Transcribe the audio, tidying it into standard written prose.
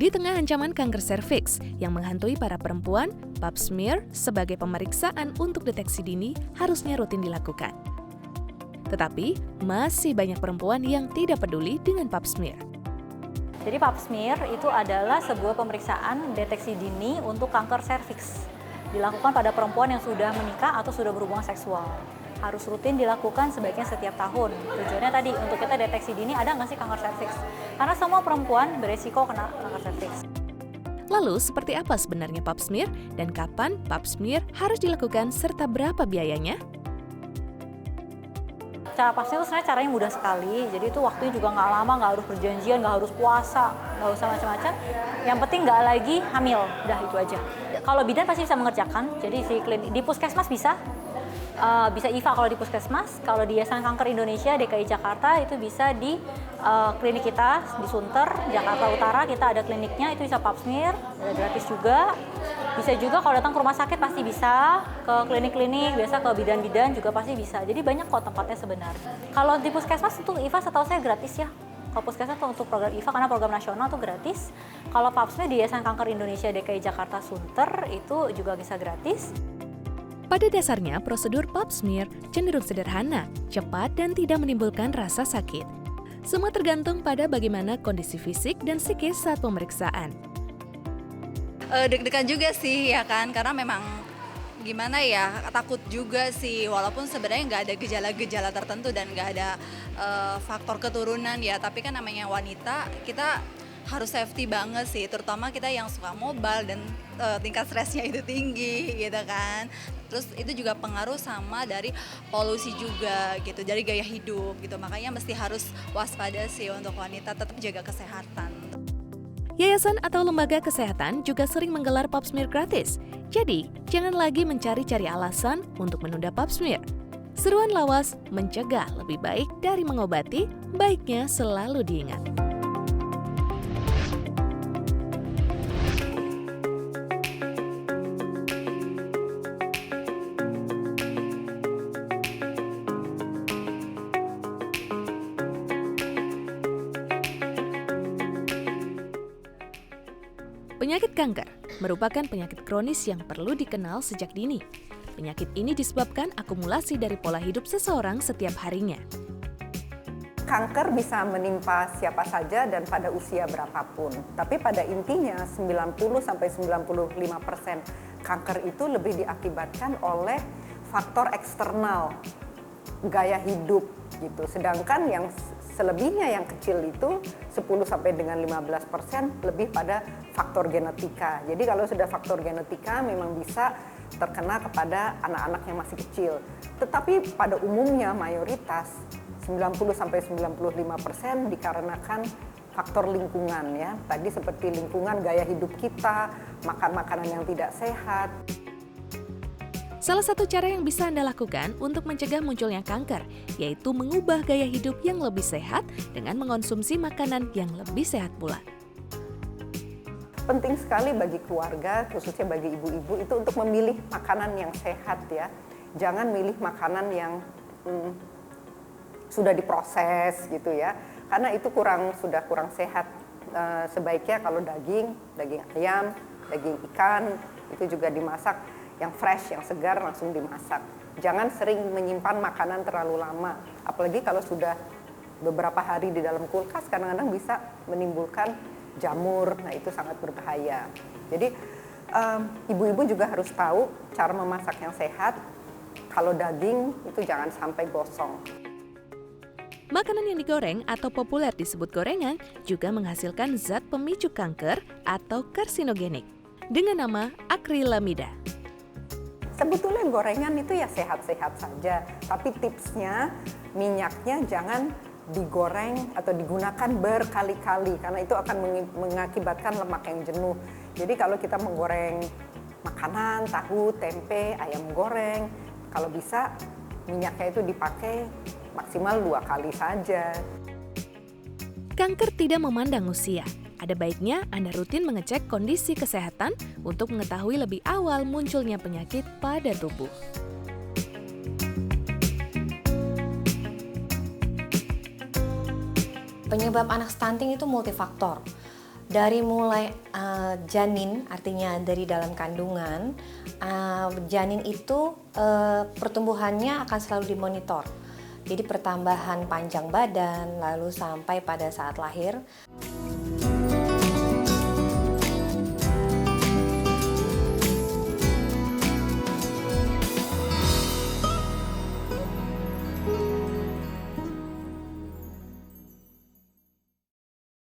Di tengah ancaman kanker serviks yang menghantui para perempuan, pap smear sebagai pemeriksaan untuk deteksi dini harusnya rutin dilakukan. Tetapi, masih banyak perempuan yang tidak peduli dengan pap smear. Jadi pap smear itu adalah sebuah pemeriksaan deteksi dini untuk kanker serviks. Dilakukan pada perempuan yang sudah menikah atau sudah berhubungan seksual. Harus rutin dilakukan sebaiknya setiap tahun. Tujuannya tadi untuk kita deteksi dini ada nggak sih kanker serviks? Karena semua perempuan beresiko kena kanker serviks. Lalu, seperti apa sebenarnya pap smear dan kapan pap smear harus dilakukan serta berapa biayanya? Cara pap smear itu sebenarnya caranya mudah sekali. Jadi itu waktunya juga nggak lama, nggak harus perjanjian, nggak harus puasa, nggak usah macam-macam. Yang penting nggak lagi hamil, udah itu aja. Kalau bidan pasti bisa mengerjakan. Jadi di puskesmas bisa IVA kalau di puskesmas, kalau di Yayasan Kanker Indonesia DKI Jakarta itu bisa di klinik kita di Sunter, Jakarta Utara kita ada kliniknya, itu bisa pap smear, gratis juga. Bisa juga kalau datang ke rumah sakit pasti bisa, ke klinik-klinik, biasa ke bidan-bidan juga pasti bisa. Jadi banyak kok tempatnya sebenarnya. Kalau di puskesmas untuk IVA setahu saya gratis ya. Kalau puskesmas untuk program IVA karena program nasional itu gratis. Kalau pap smear di Yayasan Kanker Indonesia DKI Jakarta Sunter itu juga bisa gratis. Pada dasarnya, prosedur pap smear cenderung sederhana, cepat, dan tidak menimbulkan rasa sakit. Semua tergantung pada bagaimana kondisi fisik dan psikis saat pemeriksaan. Deg-degan juga sih ya kan, karena memang gimana ya, takut juga sih. Walaupun sebenarnya nggak ada gejala-gejala tertentu dan nggak ada faktor keturunan ya, tapi kan namanya wanita, kita harus safety banget sih, terutama kita yang suka mobile dan tingkat stresnya itu tinggi gitu kan. Terus itu juga pengaruh sama dari polusi juga gitu, dari gaya hidup gitu. Makanya mesti harus waspada sih untuk wanita, tetap jaga kesehatan. Yayasan atau lembaga kesehatan juga sering menggelar pap smear gratis. Jadi, jangan lagi mencari-cari alasan untuk menunda pap smear. Seruan lawas mencegah lebih baik dari mengobati, baiknya selalu diingat. Penyakit kanker merupakan penyakit kronis yang perlu dikenal sejak dini. Penyakit ini disebabkan akumulasi dari pola hidup seseorang setiap harinya. Kanker bisa menimpa siapa saja dan pada usia berapapun. Tapi pada intinya 90-95% kanker itu lebih diakibatkan oleh faktor eksternal, gaya hidup gitu. Sedangkan yang selebihnya yang kecil itu 10 sampai dengan 15% lebih pada faktor genetika. Jadi kalau sudah faktor genetika memang bisa terkena kepada anak-anak yang masih kecil. Tetapi pada umumnya mayoritas 90 sampai 95% dikarenakan faktor lingkungan ya. Tadi seperti lingkungan, gaya hidup kita, makan makanan yang tidak sehat. Salah satu cara yang bisa Anda lakukan untuk mencegah munculnya kanker, yaitu mengubah gaya hidup yang lebih sehat dengan mengonsumsi makanan yang lebih sehat pula. Penting sekali bagi keluarga, khususnya bagi ibu-ibu, itu untuk memilih makanan yang sehat ya. Jangan milih makanan yang sudah diproses gitu ya, karena itu sudah kurang sehat. Sebaiknya kalau daging ayam, daging ikan, itu juga dimasak yang fresh, yang segar langsung dimasak. Jangan sering menyimpan makanan terlalu lama, apalagi kalau sudah beberapa hari di dalam kulkas, kadang-kadang bisa menimbulkan jamur. Nah itu sangat berbahaya. Jadi ibu-ibu juga harus tahu cara memasak yang sehat. Kalau daging itu jangan sampai gosong. Makanan yang digoreng atau populer disebut gorengan juga menghasilkan zat pemicu kanker atau karsinogenik dengan nama akrilamida. Sebetulnya gorengan itu ya sehat-sehat saja, tapi tipsnya minyaknya jangan digoreng atau digunakan berkali-kali karena itu akan mengakibatkan lemak yang jenuh. Jadi kalau kita menggoreng makanan, tahu, tempe, ayam goreng, kalau bisa minyaknya itu dipakai maksimal 2 kali saja. Kanker tidak memandang usia. Ada baiknya Anda rutin mengecek kondisi kesehatan untuk mengetahui lebih awal munculnya penyakit pada tubuh. Penyebab anak stunting itu multifaktor. Dari mulai janin, artinya dari dalam kandungan, janin itu pertumbuhannya akan selalu dimonitor. Jadi pertambahan panjang badan, lalu sampai pada saat lahir.